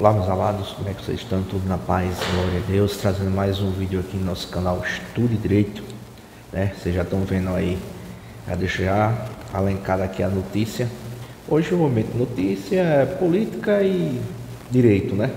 Olá, meus amados, como é que vocês estão? Tudo na paz, glória a Deus, trazendo mais um vídeo aqui no nosso canal Estude Direito, né? Vocês já estão vendo aí, já deixo já alencada aqui a notícia. Hoje o momento de notícia é política e direito, né?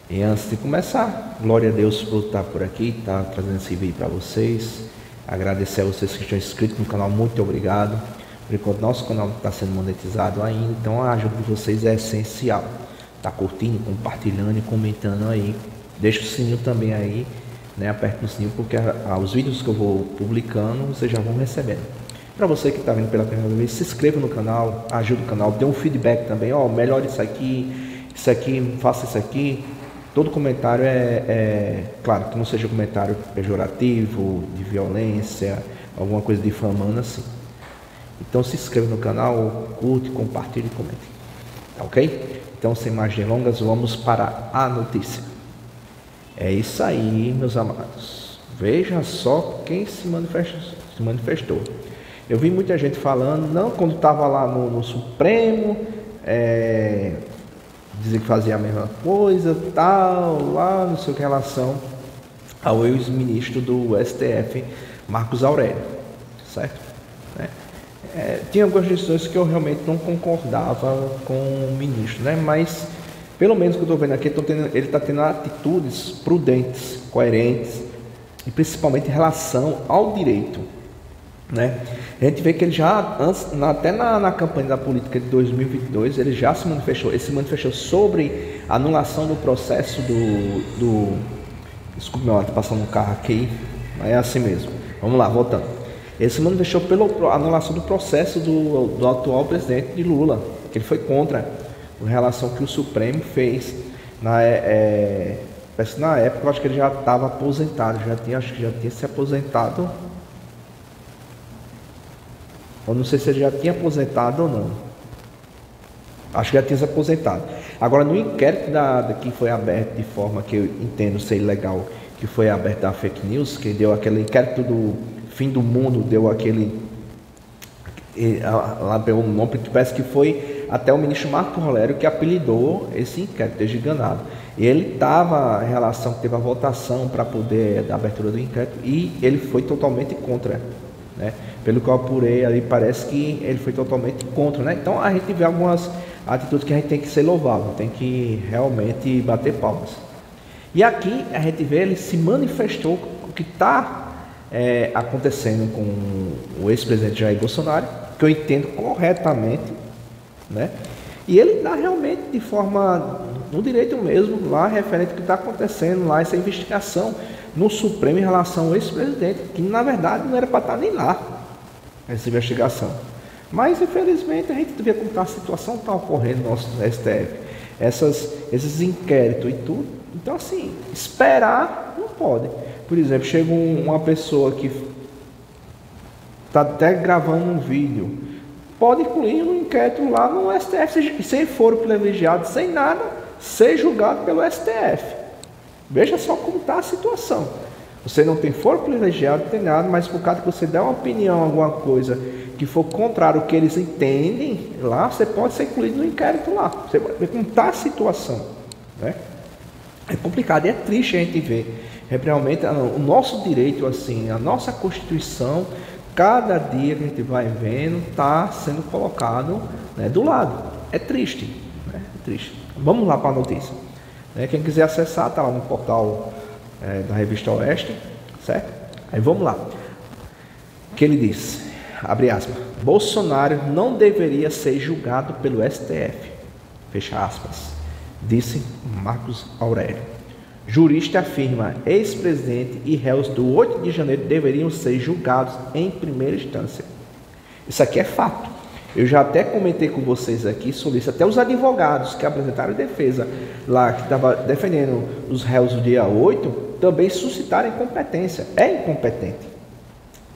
E antes de começar, glória a Deus por estar por aqui, tá trazendo esse vídeo para vocês. Agradecer a vocês que estão inscritos no canal, muito obrigado. Por enquanto nosso canal não está sendo monetizado ainda, então a ajuda de vocês é essencial. Tá curtindo, compartilhando e comentando aí. Deixa o sininho também aí, né? Aperta o sininho porque os vídeos que eu vou publicando vocês já vão recebendo. Para você que está vendo pela primeira vez, se inscreva no canal, ajuda o canal, dê um feedback também, ó, melhore isso aqui, faça isso aqui. Todo comentário claro, que não seja comentário pejorativo, de violência, alguma coisa difamando assim. Então se inscreva no canal, curte, compartilhe e comente, tá ok? Então, sem mais delongas, vamos para a notícia. É isso aí, meus amados. Veja só quem se manifestou. Eu vi muita gente falando, não, quando estava lá no Supremo, dizer que fazia a mesma coisa, tal, lá, não sei o que, em relação ao ex-ministro do STF, Marcos Aurélio, certo? Tinha algumas decisões que eu realmente não concordava com o ministro, né? Mas pelo menos o que eu estou vendo aqui, ele está tendo atitudes prudentes, coerentes e principalmente em relação ao direito, né? A gente vê que ele já, até na campanha da política de 2022, ele já se manifestou sobre a anulação do processo desculpe, meu, está passando um carro aqui, mas é assim mesmo. Vamos lá, voltando. Ele se manifestou pela anulação do processo do atual presidente de Lula, que ele foi contra em relação que o Supremo fez. Na época, eu acho que ele já estava aposentado, acho que já tinha se aposentado. Eu não sei se ele já tinha aposentado ou não. Acho que já tinha se aposentado. Agora, no inquérito que foi aberto de forma que eu entendo ser ilegal, que foi aberto da fake news, que deu aquele inquérito do fim do mundo, deu aquele lá pelo nome que parece que foi até o ministro Marco Aurélio que apelidou esse inquérito de Giganado. Ele estava em relação, teve a votação para poder da abertura do inquérito e ele foi totalmente contra, né? Pelo que eu apurei ali, parece que ele foi totalmente contra, né? Então a gente vê algumas atitudes que a gente tem que ser louvável, tem que realmente bater palmas. E aqui a gente vê, ele se manifestou o que está acontecendo com o ex-presidente Jair Bolsonaro, que eu entendo corretamente, né? E ele está realmente de forma, no direito mesmo, lá referente ao que está acontecendo lá, essa investigação no Supremo em relação ao ex-presidente, que na verdade não era para estar nem lá, essa investigação. Mas infelizmente a gente vê como a situação está ocorrendo no nosso STF, esses inquéritos e tudo. Então assim, esperar não pode. Por exemplo, chega uma pessoa que está até gravando um vídeo, pode incluir um inquérito lá no STF, sem foro privilegiado, sem nada, ser julgado pelo STF. Veja só como está a situação. Você não tem foro privilegiado, não tem nada, mas por causa que você der uma opinião, alguma coisa que for contrário ao que eles entendem, lá você pode ser incluído no inquérito lá. Você vai ver como está a situação, né? É complicado e é triste a gente ver. Realmente o nosso direito, assim, a nossa Constituição, cada dia que a gente vai vendo, está sendo colocado, né, do lado. É triste, né? É triste. Vamos lá para a notícia. Quem quiser acessar, está lá no portal da Revista Oeste, certo? Aí vamos lá. O que ele diz? Abre aspas. Bolsonaro não deveria ser julgado pelo STF. Fecha aspas. Disse Marcos Aurélio. Jurista afirma, ex-presidente e réus do 8 de janeiro deveriam ser julgados em primeira instância. Isso aqui é fato. Eu já até comentei com vocês aqui sobre isso. Até os advogados que apresentaram defesa lá, que estavam defendendo os réus do dia 8, também suscitaram incompetência. É incompetente.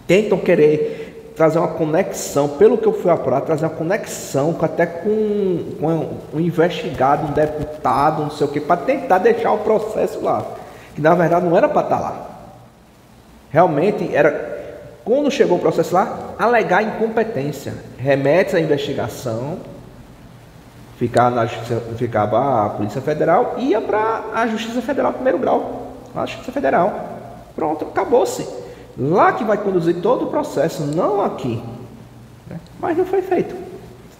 Tentam querer trazer uma conexão, pelo que eu fui apurado, trazer uma conexão até com um investigado, um deputado, não sei o que, para tentar deixar o processo lá, que na verdade não era para estar lá. Realmente era, quando chegou o processo lá, alegar incompetência, remete à investigação, ficava a Polícia Federal, ia para a Justiça Federal, primeiro grau, a Justiça Federal. Pronto, acabou-se. Lá que vai conduzir todo o processo, não aqui. Né? Mas não foi feito.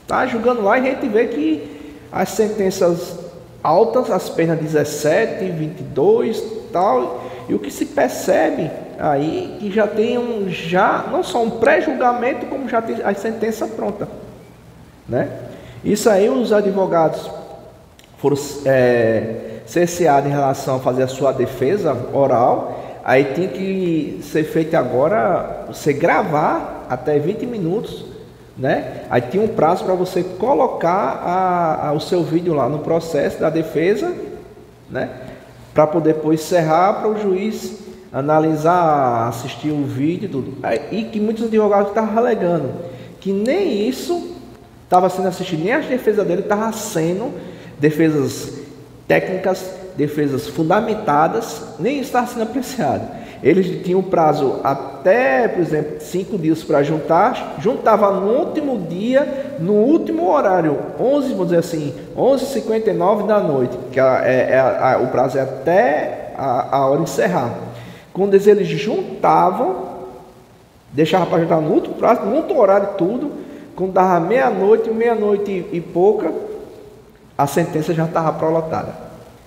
Está julgando lá e a gente vê que as sentenças altas, as penas 17, 22, tal, e o que se percebe aí que já tem não só um pré-julgamento, como já tem a sentença pronta, né? Isso aí os advogados foram cerceados em relação a fazer a sua defesa oral. Aí tem que ser feito agora, você gravar até 20 minutos, né? Aí tinha um prazo para você colocar o seu vídeo lá no processo da defesa, né? Para poder depois encerrar, para o juiz analisar, assistir o vídeo, tudo. E que muitos advogados estavam alegando que nem isso estava sendo assistido, nem a defesa dele estava sendo defesas técnicas, defesas fundamentadas, nem isso estava sendo apreciado. Eles tinham prazo até, por exemplo, 5 dias para juntava no último dia, no último horário, 11, vamos dizer assim, 11h59 da noite, que o prazo é até a hora de encerrar. Quando eles juntavam, deixavam para juntar no outro prazo, no outro horário tudo, quando dava meia-noite e pouca, a sentença já estava prolotada.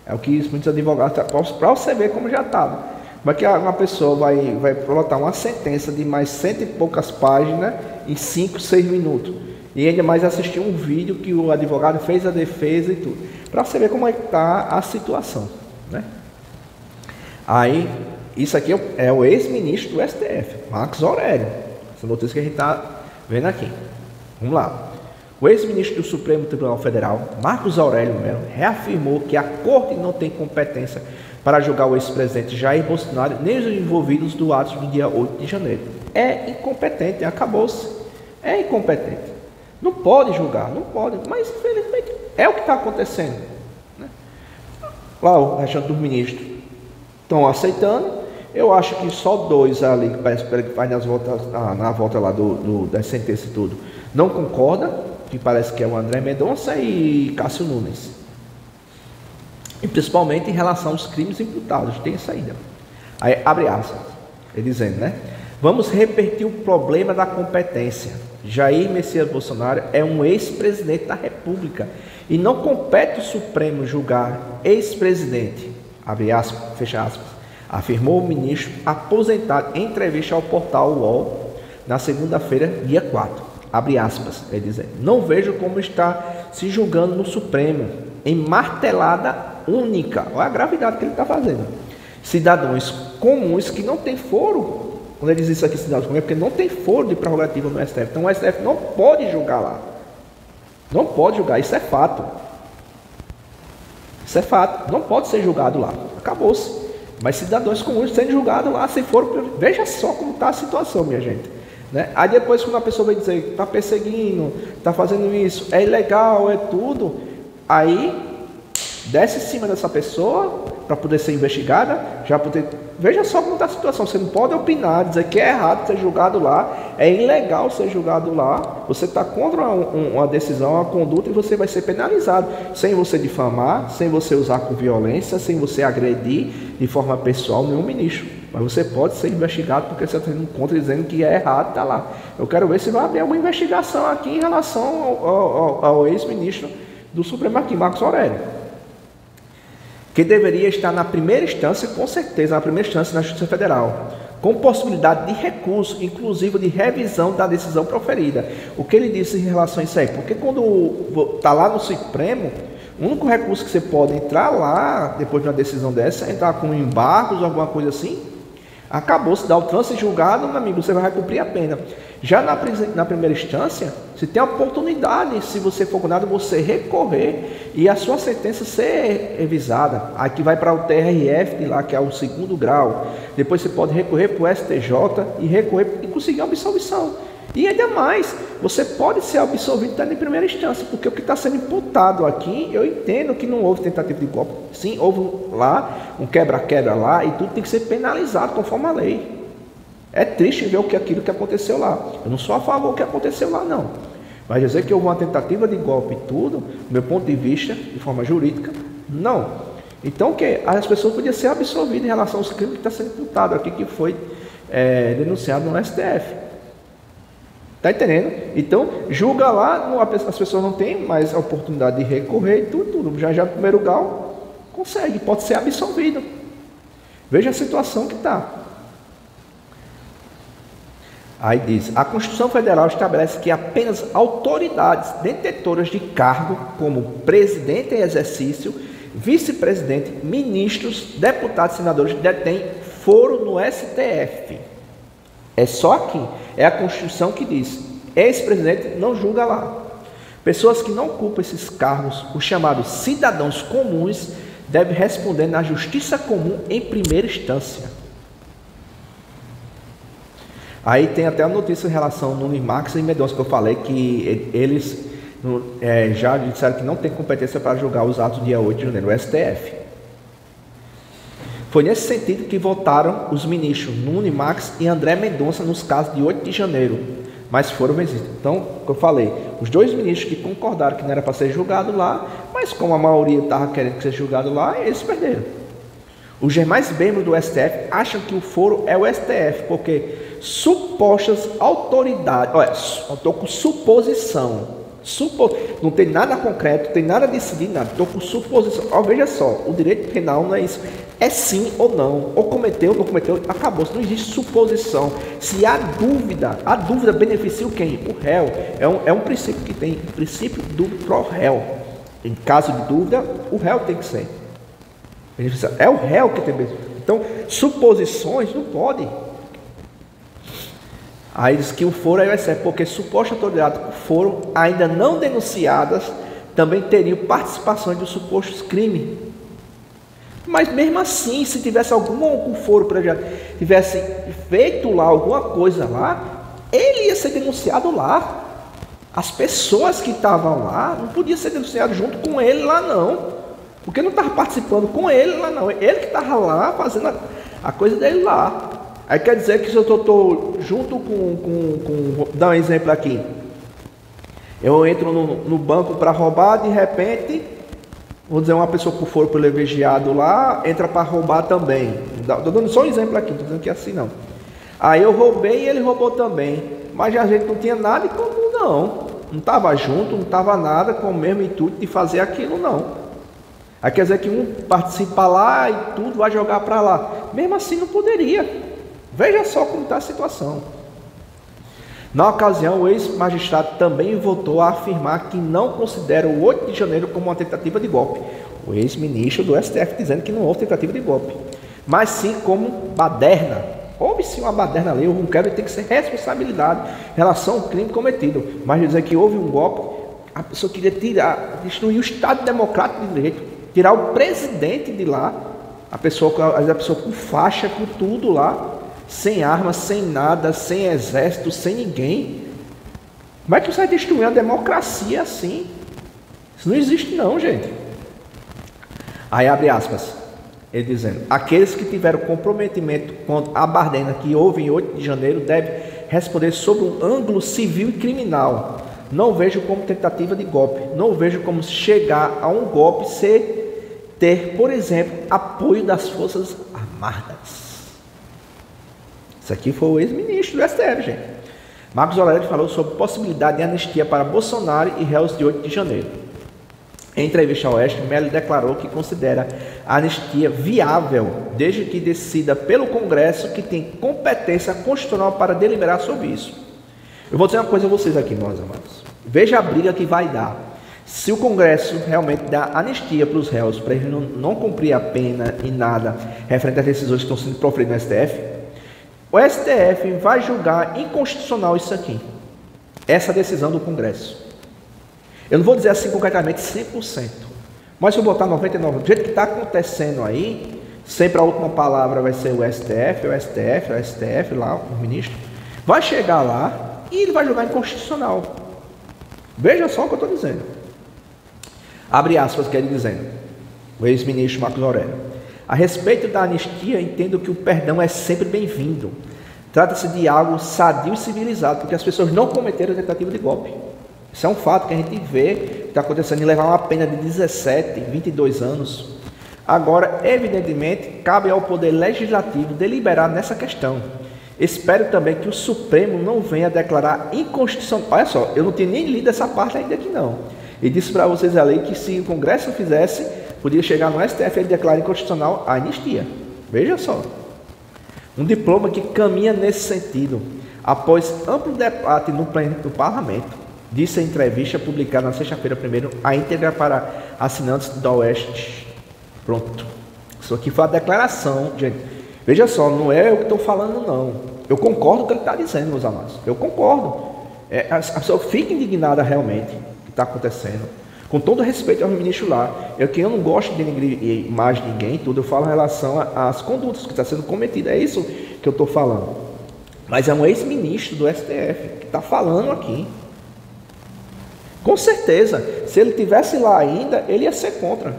É o que muitos advogados, para você ver como já estava. Mas que uma pessoa vai prolotar uma sentença de mais 100 e poucas páginas em 5, 6 minutos. E ainda mais assistir um vídeo que o advogado fez a defesa e tudo. Para você ver como é que está a situação, né? Aí, isso aqui é o ex-ministro do STF, Marcos Aurélio. Essa notícia que a gente está vendo aqui. Vamos lá. O ex-ministro do Supremo Tribunal Federal, Marcos Aurélio Mello, reafirmou que a Corte não tem competência para julgar o ex-presidente Jair Bolsonaro nem os envolvidos do ato do dia 8 de janeiro. É incompetente, acabou-se. É incompetente. Não pode julgar, não pode, mas infelizmente é o que está acontecendo, né? Lá o restante dos ministros estão aceitando. Eu acho que só 2 ali, que parece que vai na volta lá da sentença e tudo, não concorda, que parece que é o André Mendonça e Cássio Nunes. E principalmente em relação aos crimes imputados, tem saída. Aí abre aspas, ele dizendo, né? Vamos repetir o problema da competência. Jair Messias Bolsonaro é um ex-presidente da República e não compete o Supremo julgar ex-presidente. Abre aspas, fecha aspas. Afirmou o ministro aposentado em entrevista ao portal UOL na segunda-feira, dia 4. Abre aspas, ele diz, não vejo como está se julgando no Supremo, em martelada única. Olha a gravidade que ele está fazendo. Cidadãos comuns que não têm foro. Quando ele diz isso aqui, cidadãos comuns, é porque não tem foro de prerrogativa no STF. Então o STF não pode julgar lá. Não pode julgar, isso é fato. Isso é fato, não pode ser julgado lá. Acabou-se. Mas cidadãos comuns sendo julgados lá, se for, veja só como está a situação, minha gente, né? Aí depois, quando a pessoa vai dizer que está perseguindo, está fazendo isso, é ilegal, é tudo, aí desce em cima dessa pessoa para poder ser investigada, já poder. Veja só como está a situação. Você não pode opinar, dizer que é errado ser julgado lá, é ilegal ser julgado lá, você está contra uma decisão, uma conduta, e você vai ser penalizado, sem você difamar, sem você usar com violência, sem você agredir de forma pessoal nenhum ministro. Mas você pode ser investigado porque você está tendo contra dizendo que é errado, está lá. Eu quero ver se vai haver alguma investigação aqui em relação ao ex-ministro do Supremo aqui, Marcos Aurélio, que deveria estar na primeira instância, com certeza, na primeira instância na Justiça Federal, com possibilidade de recurso, inclusive de revisão da decisão proferida. O que ele disse em relação a isso aí? Porque quando está lá no Supremo, o único recurso que você pode entrar lá, depois de uma decisão dessa, é entrar com embargos, alguma coisa assim, acabou, se dá o trânsito julgado, meu amigo, você vai cumprir a pena. Já na primeira instância, você tem a oportunidade, se você for condenado, você recorrer e a sua sentença ser revisada. Aqui vai para o TRF de lá, que é o 2º grau. Depois você pode recorrer para o STJ e recorrer e conseguir uma absolvição. E ainda mais, você pode ser absolvido até em primeira instância, porque o que está sendo imputado aqui, eu entendo que não houve tentativa de golpe. Sim, houve lá um quebra-quebra lá e tudo tem que ser penalizado conforme a lei. É triste ver aquilo que aconteceu lá. Eu não sou a favor do que aconteceu lá, não. Vai dizer que houve uma tentativa de golpe e tudo, do meu ponto de vista, de forma jurídica, não. Então, que as pessoas podiam ser absolvidas em relação aos crimes que está sendo imputado aqui, que foi denunciado no STF. Está entendendo? Então, julga lá, as pessoas não têm mais a oportunidade de recorrer e tudo. Já no primeiro grau, consegue, pode ser absolvido. Veja a situação que está. Aí diz, a Constituição Federal estabelece que apenas autoridades detentoras de cargo, como presidente em exercício, vice-presidente, ministros, deputados e senadores, detêm foro no STF. É só aqui. É a Constituição que diz, esse presidente não julga lá. Pessoas que não ocupam esses cargos, os chamados cidadãos comuns, devem responder na justiça comum em primeira instância. Aí tem até uma notícia em relação ao Nunes Marques e Mendonça, que eu falei que eles já disseram que não tem competência para julgar os atos do dia 8 de janeiro, o STF. Foi nesse sentido que votaram os ministros Nunes Marques e André Mendonça nos casos de 8 de janeiro, mas foram vencidos. Então, como eu falei, os dois ministros que concordaram que não era para ser julgado lá, mas como a maioria estava querendo que seja julgado lá, eles perderam. Os demais membros do STF acham que o foro é o STF, porque supostas autoridades, olha, eu estou com suposição, não tem nada concreto, não tem nada decidido, nada, estou com suposição. Veja só, o direito penal não é isso, é sim ou não, ou cometeu, não cometeu, acabou, não existe suposição. Se há dúvida, a dúvida beneficia quem? O réu. É um princípio que tem, o princípio do pro réu. Em caso de dúvida, o réu tem que ser. É o réu que tem mesmo. Então, suposições não podem. Aí diz que o foro é o STF, porque supostas autoridades foram ainda não denunciadas, também teriam participação de supostos crimes. Mas mesmo assim, se tivesse algum foro, tivesse feito lá alguma coisa lá, ele ia ser denunciado lá. As pessoas que estavam lá não podiam ser denunciadas junto com ele lá não. Porque não estava participando com ele lá não. Ele que estava lá fazendo a coisa dele lá. Aí quer dizer que se eu estou junto vou dar um exemplo aqui. Eu entro no banco para roubar, de repente, vou dizer uma pessoa que for privilegiado lá, entra para roubar também. Estou dando só um exemplo aqui, não estou dizendo que é assim não. Aí eu roubei e ele roubou também. Mas a gente não tinha nada em comum não. Não estava junto, não estava nada com o mesmo intuito de fazer aquilo não. Aí quer dizer que um participa lá e tudo vai jogar para lá. Mesmo assim não poderia. Veja só como está a situação. Na ocasião, o ex-magistrado também voltou a afirmar que não considera o 8 de janeiro como uma tentativa de golpe. O ex-ministro do STF dizendo que não houve tentativa de golpe, mas sim como baderna. Houve sim uma baderna ali, houve um quebra e tem que ser responsabilidade em relação ao crime cometido. Mas dizer que houve um golpe, a pessoa queria destruir o Estado Democrático de Direito, tirar o presidente de lá, a pessoa com faixa, com tudo lá, sem armas, sem nada, sem exército, sem ninguém. Como é que você vai destruir a democracia assim? Isso não existe não, gente. Aí abre aspas, ele dizendo, aqueles que tiveram comprometimento com a baderna que houve em 8 de janeiro devem responder sob um ângulo civil e criminal. Não vejo como tentativa de golpe, não vejo como chegar a um golpe ter, por exemplo, apoio das Forças Armadas. Isso aqui foi o ex-ministro do STF, gente. Marcos Aurélio falou sobre possibilidade de anistia para Bolsonaro e réus de 8 de janeiro. Em entrevista ao Oeste, Melo declarou que considera a anistia viável, desde que decida pelo Congresso, que tem competência constitucional para deliberar sobre isso. Eu vou dizer uma coisa a vocês aqui, meus amados. Veja a briga que vai dar. Se o Congresso realmente dá anistia para os réus, para eles não cumprir a pena e nada referente às decisões que estão sendo proferidas no STF, o STF vai julgar inconstitucional isso aqui, essa decisão do Congresso. Eu não vou dizer assim concretamente 100%, mas se eu botar 99%, do jeito que está acontecendo aí, sempre a última palavra vai ser o STF, lá, o ministro, vai chegar lá e ele vai julgar inconstitucional. Veja só o que eu estou dizendo. Abre aspas, que ele dizendo, o ex-ministro Marcos Aurélio. A respeito da anistia, entendo que o perdão é sempre bem-vindo. Trata-se de algo sadio e civilizado, porque as pessoas não cometeram tentativa de golpe. Isso é um fato que a gente vê que está acontecendo em levar uma pena de 17, 22 anos. Agora, evidentemente, cabe ao Poder Legislativo deliberar nessa questão. Espero também que o Supremo não venha declarar inconstitucional. Olha só, eu não tinha nem lido essa parte ainda aqui não. E disse para vocês ali que se o Congresso fizesse, podia chegar no STF e declarar inconstitucional a anistia. Veja só. Um diploma que caminha nesse sentido. Após amplo debate no plenário do Parlamento, disse em entrevista publicada na sexta-feira 1ª, a íntegra para assinantes da Oeste. Pronto. Isso aqui foi a declaração, gente. Veja só, não é eu que estou falando, não. Eu concordo com o que ele está dizendo, meus amados. Eu concordo. A pessoa fica indignada realmente com o que está acontecendo. Com todo respeito ao ministro lá. Eu não gosto de denegrir mais ninguém, tudo. Eu falo em relação às condutas que estão sendo cometidas. É isso que eu estou falando. Mas é um ex-ministro do STF que está falando aqui. Com certeza, se ele tivesse lá ainda, ele ia ser contra.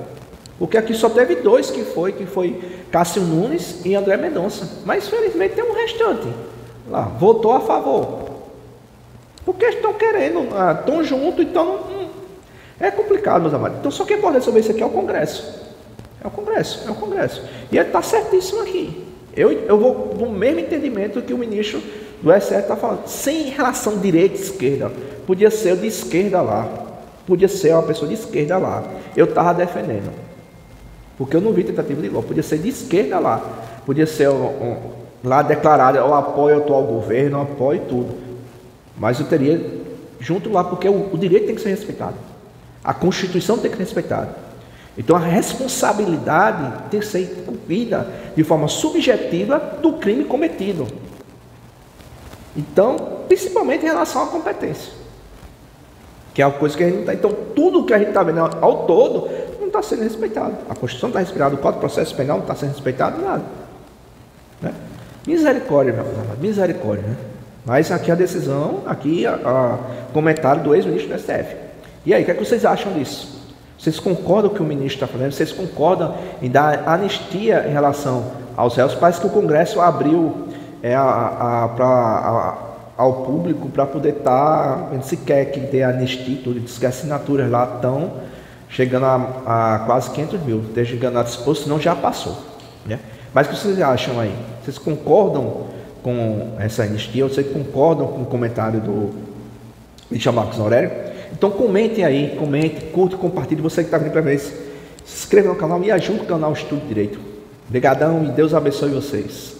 Porque aqui só teve dois que foi Cássio Nunes e André Mendonça. Mas felizmente tem um restante lá, votou a favor. Porque estão querendo, estão juntos, então é complicado, meus amados. Então só quem pode resolver isso aqui é o Congresso. É o Congresso. E ele está certíssimo aqui. Eu vou no mesmo entendimento que o ministro do STF está falando. Sem relação direita e esquerda. Podia ser o de esquerda lá. Podia ser uma pessoa de esquerda lá. Eu estava defendendo. Porque eu não vi tentativa de golpe. Podia ser de esquerda lá. Podia ser lá declarado, eu apoio o atual governo, eu apoio tudo. Mas eu teria junto lá, porque o direito tem que ser respeitado. A Constituição tem que ser respeitada. Então a responsabilidade tem que ser cumprida de forma subjetiva do crime cometido. Então, principalmente em relação à competência. Que é uma coisa que a gente não está. Então, tudo que a gente está vendo ao todo não está sendo respeitado. A Constituição está respeitada, o Código de Processo Penal não está sendo respeitado, nada. Né? Misericórdia, meu amado, misericórdia. Né? Mas aqui a decisão, aqui a comentário do ex-ministro do STF. E aí, o que é que vocês acham disso? Vocês concordam com o que o ministro está fazendo? Vocês concordam em dar anistia em relação aos réus? Parece que o Congresso abriu ao público para poder estar, se quer que dê anistia, tudo, diz que as assinaturas lá estão chegando a quase 500 mil, desde enganados, ou se não já passou. Né? Mas o que vocês acham aí? Vocês concordam com essa anistia? Ou vocês concordam com o comentário do ministro Marcos Aurélio? Então comentem aí, curte, compartilhe. Você que está vindo para ver, se inscreva no canal e ajude o canal Estudo Direito. Obrigadão e Deus abençoe vocês.